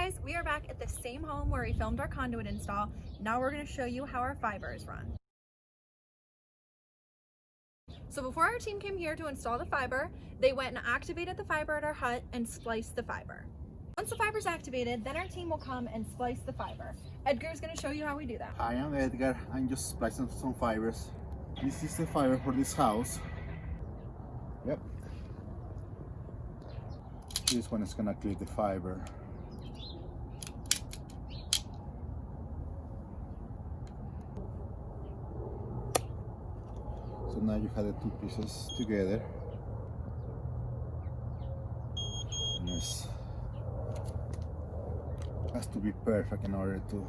guys, we are back at the same home where we filmed our conduit install. Now we're going to show you how our fiber is run. So before our team came here to install the fiber, they went and activated the fiber at our hut and spliced the fiber. Once the fiber is activated, then our team will come and splice the fiber. Edgar's going to show you how we do that. Hi, I'm Edgar. I'm just splicing some fibers. This is the fiber for this house. Yep. This one is gonna clip the fiber. So now you have the two pieces together. And this has to be perfect in order to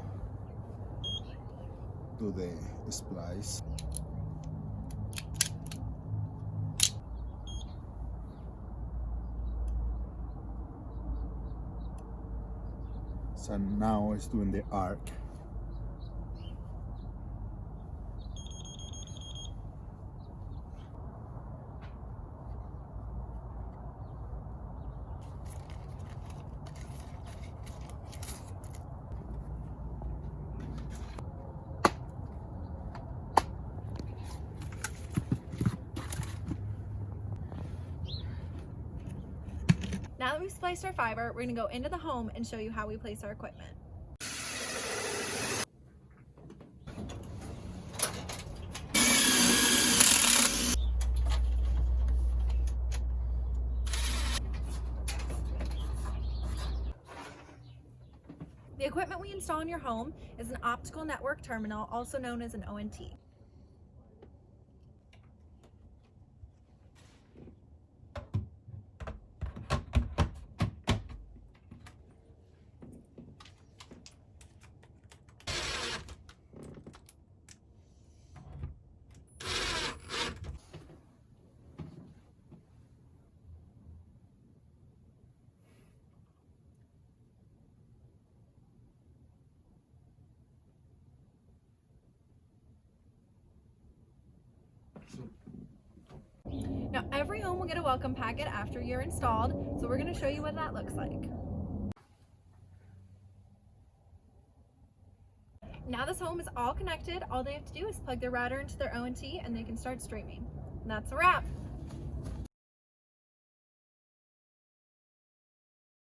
do the splice. So now it's doing the arc. Now that we've spliced our fiber, we're going to go into the home and show you how we place our equipment. The equipment we install in your home is an optical network terminal, also known as an ONT. Now every home will get a welcome packet after you're installed, so we're going to show you what that looks like. Now this home is all connected, all they have to do is plug their router into their ONT and they can start streaming. And that's a wrap!